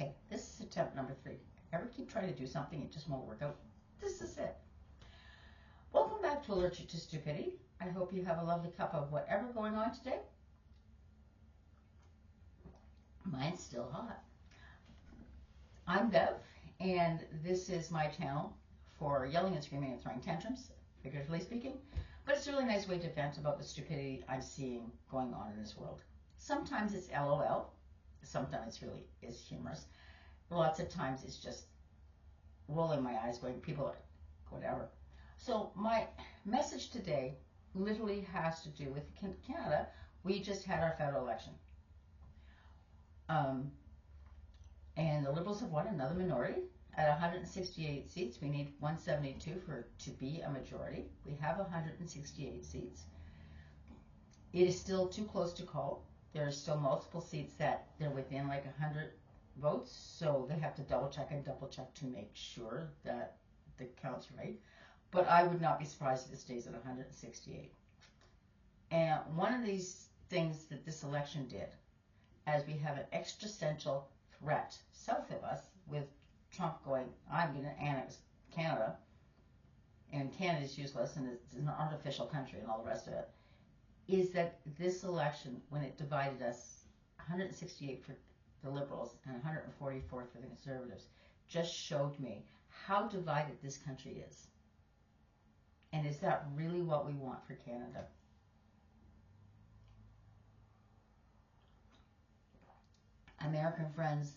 Okay, this is attempt number 3. Ever keep trying to do something, it just won't work out? This is it. Welcome back to Allergic to Stupidity. I hope you have a lovely cup of whatever going on today. Mine's still hot. I'm Bev, and this is my channel for yelling and screaming and throwing tantrums, figuratively speaking. But it's a really nice way to vent about the stupidity I'm seeing going on in this world. Sometimes it's LOL. Sometimes it really is humorous. Lots of times it's just rolling my eyes going, people are whatever. So my message today literally has to do with Canada. We just had our federal election. And the Liberals have won another minority. At 168 seats, we need 172 to be a majority. We have 168 seats. It is still too close to call. There are still multiple seats that they're within like 100 votes, so they have to double check to make sure that the count's right. But I would not be surprised if it stays at 168. And one of these things that this election did, as we have an existential threat south of us with Trump going, I'm going to annex Canada, and Canada's useless and it's an artificial country and all the rest of it, is that this election, when it divided us, 168 for the Liberals and 144 for the Conservatives, just showed me how divided this country is. And is that really what we want for Canada? American friends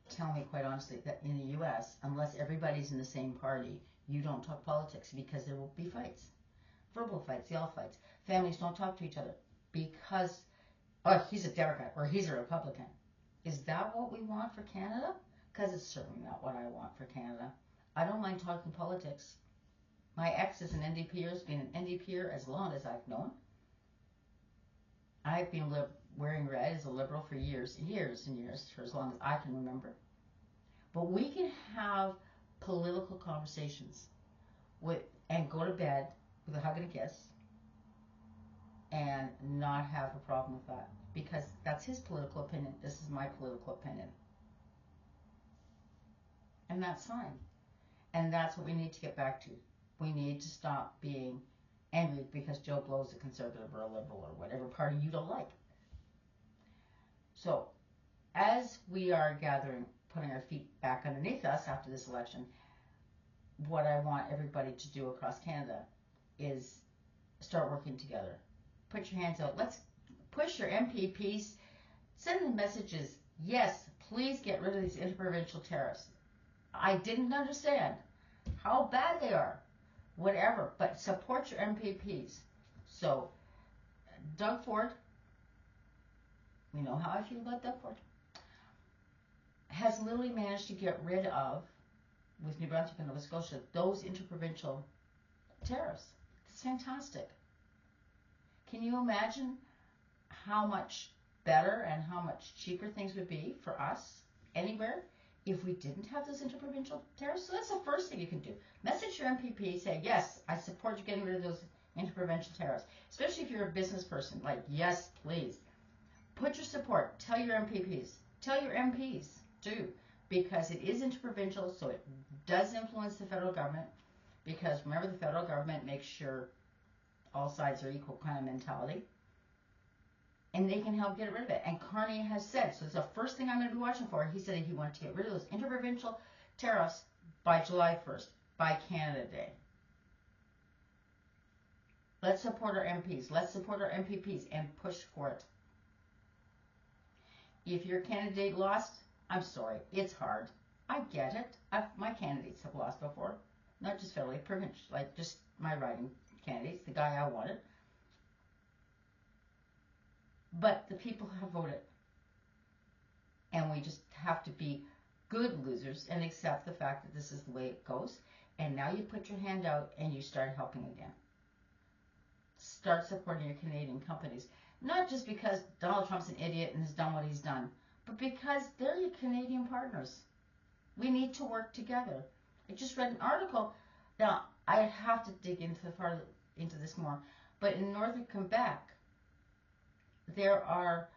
tell me quite honestly that in the U.S., unless everybody's in the same party, you don't talk politics because there will be fights. Verbal fights, yell fights. Families don't talk to each other because, oh, he's a Democrat or he's a Republican. Is that what we want for Canada? Because it's certainly not what I want for Canada. I don't mind talking politics. My ex is an NDPer, has been an NDPer as long as I've known. I've been wearing red as a Liberal for years and years, for as long as I can remember. But we can have political conversations and go to bed with a hug and a kiss and not have a problem with that, because that's his political opinion. This is my political opinion. And that's fine. And that's what we need to get back to. We need to stop being angry because Joe Blow's a conservative or a liberal or whatever party you don't like. So as we are gathering, putting our feet back underneath us after this election, what I want everybody to do across Canada is start working together. Put your hands out. Let's push your MPPs. Send them messages. Yes, please get rid of these interprovincial tariffs. I didn't understand how bad they are. Whatever, but support your MPPs. So, Doug Ford, we know how I feel about Doug Ford, has literally managed to get rid of, with New Brunswick and Nova Scotia, those interprovincial tariffs. It's fantastic. Can you imagine how much better and how much cheaper things would be for us anywhere if we didn't have those interprovincial tariffs? So that's the first thing you can do. Message your MPP, say, yes, I support you getting rid of those interprovincial tariffs. Especially if you're a business person, like, yes, please. Put your support. Tell your MPPs. Tell your MPs, too, because it is interprovincial, so it does influence the federal government, because remember, the federal government makes sure all sides are equal kind of mentality. And they can help get rid of it. And Carney has said, so it's the first thing I'm going to be watching for. He said he wanted to get rid of those interprovincial tariffs by July 1st, by Canada Day. Let's support our MPs. Let's support our MPPs and push for it. If your candidate lost, I'm sorry. It's hard. I get it. My candidates have lost before. Not just federally, provincial, like just my riding candidates, the guy I wanted. But the people have voted. And we just have to be good losers and accept the fact that this is the way it goes. And now you put your hand out and you start helping again. Start supporting your Canadian companies. Not just because Donald Trump's an idiot and has done what he's done, but because they're your Canadian partners. We need to work together. I just read an article. Now, I have to dig into this more. But in northern Quebec, there are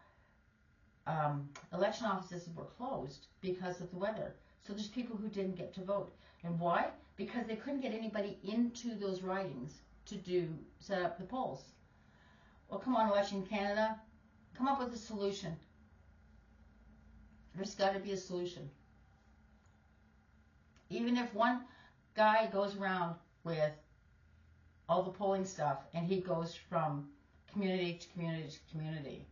election offices were closed because of the weather. So there's people who didn't get to vote. And why? Because they couldn't get anybody into those ridings to set up the polls. Well, come on, Election Canada, come up with a solution. There's got to be a solution. Even if one guy goes around with all the polling stuff and he goes from community to community to community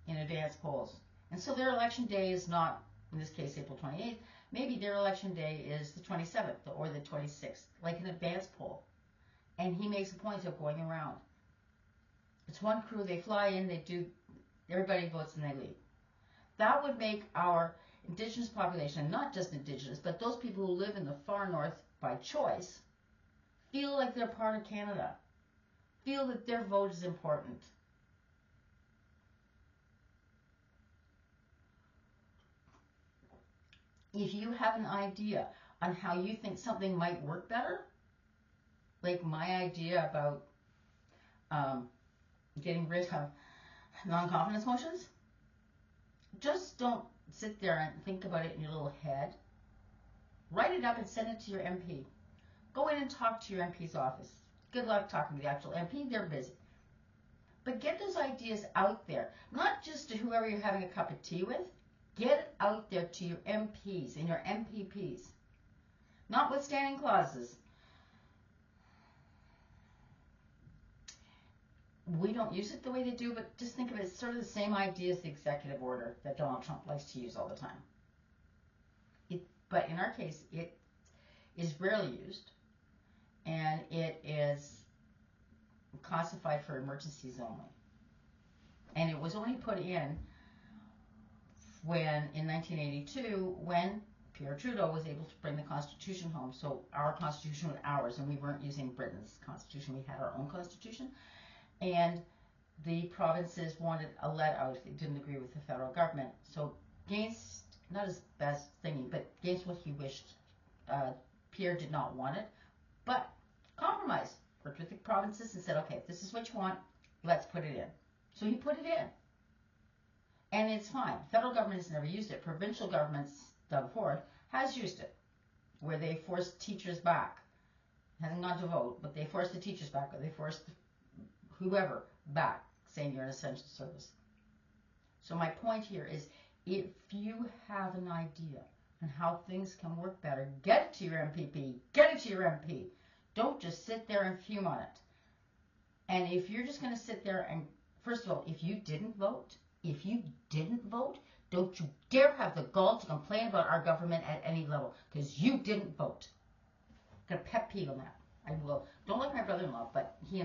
in advance polls. And so their election day is not, in this case, April 28th. Maybe their election day is the 27th or the 26th, like an advance poll. And he makes a point of going around. It's one crew, they fly in, they do, everybody votes and they leave. That would make our Indigenous population, not just Indigenous, but those people who live in the far north by choice, feel like they're part of Canada. Feel that their vote is important. If you have an idea on how you think something might work better, like my idea about getting rid of non-confidence motions, just don't sit there and think about it in your little head. Write it up and send it to your MP. Go in and talk to your MP's office. Good luck talking to the actual MP, they're busy. But get those ideas out there, not just to whoever you're having a cup of tea with. Get it out there to your MPs and your MPPs. Notwithstanding clauses. We don't use it the way they do, but just think of it as sort of the same idea as the executive order that Donald Trump likes to use all the time. But in our case, it is rarely used, and it is classified for emergencies only. And it was only put in in 1982, when Pierre Trudeau was able to bring the Constitution home. So our Constitution was ours, and we weren't using Britain's Constitution. We had our own Constitution. And the provinces wanted a let out. They didn't agree with the federal government. So against, not his best thingy, but against what he wished, Pierre did not want it. But compromise. Worked with the provinces and said, okay, if this is what you want, let's put it in. So he put it in. And it's fine. Federal government has never used it. Provincial governments, Doug Ford, has used it, where they forced teachers back. Hasn't gone to vote, but they forced the teachers back, or they forced whoever back, saying you're an essential service. So my point here is, if you have an idea on how things can work better, get it to your MPP, get it to your MP. Don't just sit there and fume on it. And if you're just going to sit there and, first of all, if you didn't vote, don't you dare have the gall to complain about our government at any level, because you didn't vote. Got a pet peeve on that. I will. Don't like my brother-in-law, but he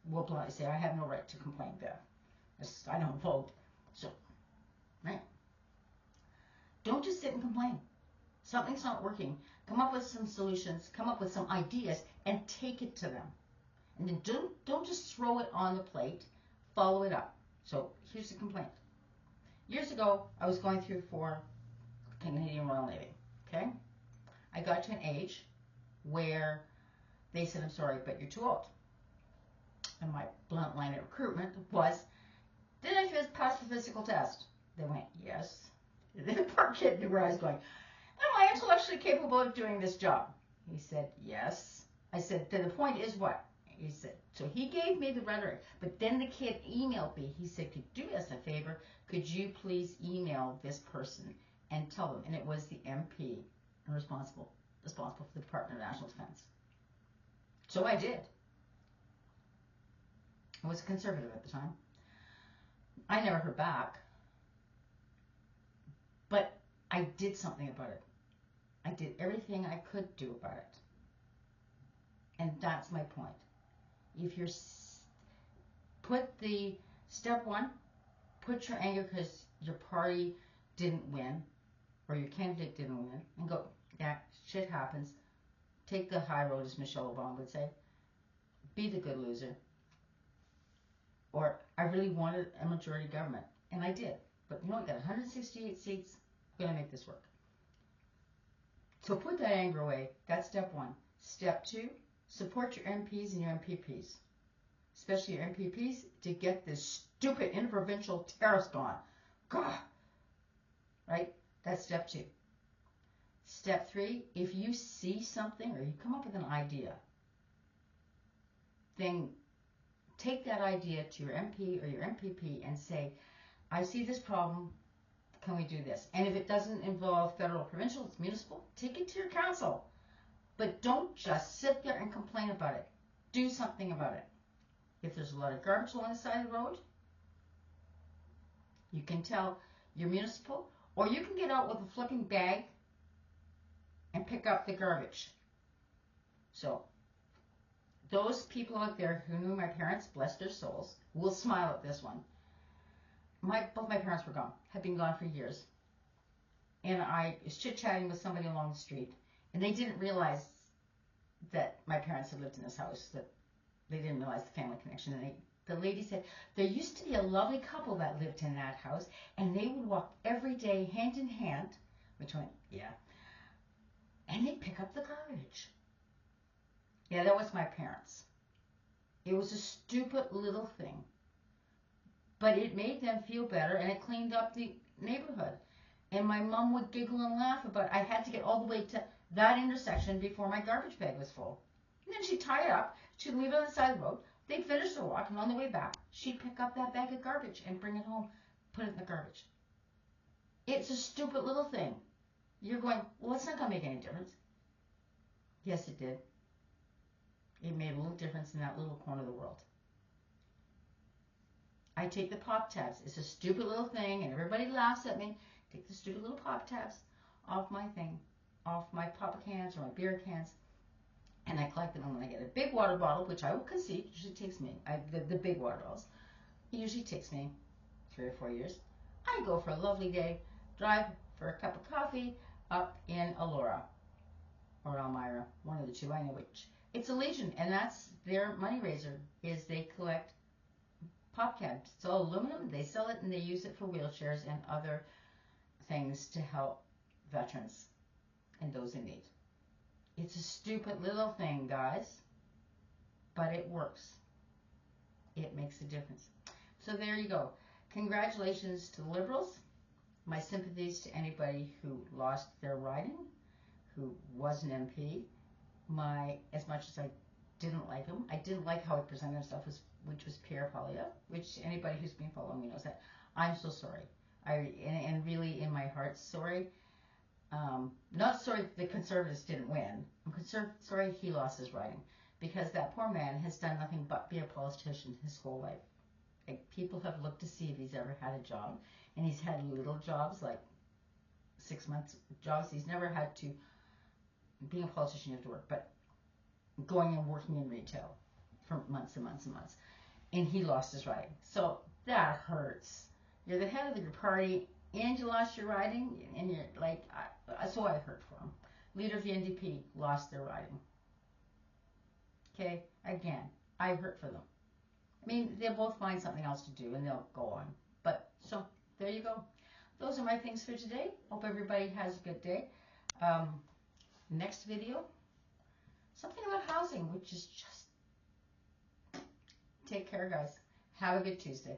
will bluntly say, I have no right to complain, Bev. I don't vote. So, right? Don't just sit and complain. Something's not working. Come up with some solutions, come up with some ideas, and take it to them. And then don't just throw it on the plate, follow it up. So here's the complaint. Years ago, I was going through for Canadian Royal Navy, okay? I got to an age where they said, I'm sorry, but you're too old. And my blunt line of recruitment was, did I pass the physical test? They went, yes. The poor kid knew where I was going. Am I intellectually capable of doing this job? He said, yes. I said, then the point is what? He said, so he gave me the rhetoric, but then the kid emailed me. He said, could you do us a favor? Could you please email this person and tell them? And it was the MP responsible for the Department of National Defense. So I did. I was a conservative at the time. I never heard back, but I did something about it. I did everything I could do about it. And that's my point. If you're step one, put your anger because your party didn't win or your candidate didn't win, and go, yeah, shit happens. Take the high road, as Michelle Obama would say. Be the good loser. Or I really wanted a majority government, and I did. But you know, I got 168 seats. I'm going to make this work. So put that anger away. That's step one. Step two, support your MPs and your MPPs, especially your MPPs, to get this stupid interprovincial tariffs gone. God. Right? That's step 2. Step 3, if you see something or you come up with an idea, then take that idea to your MP or your MPP and say, I see this problem, can we do this? And if it doesn't involve federal, provincial, it's municipal, take it to your council. But don't just sit there and complain about it. Do something about it. If there's a lot of garbage along the side of the road, you can tell your municipal, or you can get out with a flipping bag and pick up the garbage. So those people out there who knew my parents, bless their souls, will smile at this one. Both my parents were gone, had been gone for years. And I was chit-chatting with somebody along the street, and they didn't realize that my parents had lived in this house, that they didn't realize the family connection. And the lady said, there used to be a lovely couple that lived in that house, and they would walk every day hand in hand, which went, yeah, and they'd pick up the garbage. Yeah, that was my parents. It was a stupid little thing, but it made them feel better, and it cleaned up the neighborhood. And my mom would giggle and laugh about I had to get all the way to that intersection before my garbage bag was full. And then she'd tie it up, she'd leave it on the side of the road, they'd finish their walk, and on the way back, she'd pick up that bag of garbage and bring it home, put it in the garbage. It's a stupid little thing. You're going, well, it's not going to make any difference. Yes, it did. It made a little difference in that little corner of the world. I take the pop tabs. It's a stupid little thing, and everybody laughs at me. Take the stupid little pop tabs off my thing, off my pop cans or my beer cans, and I collect them. And when I get a big water bottle, which I will concede, usually takes me, the big water bottles, it usually takes me 3 or 4 years. I go for a lovely day, drive for a cup of coffee up in Elora or Elmira, one of the two, I know which. It's a Legion, and that's their money raiser, is they collect pop cans. It's all aluminum. They sell it and they use it for wheelchairs and other things to help veterans and those in need. It's a stupid little thing, guys, but it works. It makes a difference. So there you go. Congratulations to the Liberals. My sympathies to anybody who lost their riding, who was an MP. As much as I didn't like him, I didn't like how he presented himself, which was Pierre Poilievre, which anybody who's been following me knows that. I'm so sorry. And really in my heart, sorry. Not sorry the Conservatives didn't win. I'm sorry he lost his riding, because that poor man has done nothing but be a politician his whole life. Like, people have looked to see if he's ever had a job, and he's had little jobs, like 6 months jobs. He's never had to, being a politician you have to work, but going and working in retail for months and months and months. And he lost his riding. So that hurts. You're the head of your party and you lost your riding, and you're like, so I hurt for him. Leader of the NDP lost their riding. Okay, again, I hurt for them. I mean, they'll both find something else to do and they'll go on. But, so, there you go. Those are my things for today. Hope everybody has a good day. Next video, something about housing, which is just, take care, guys. Have a good Tuesday.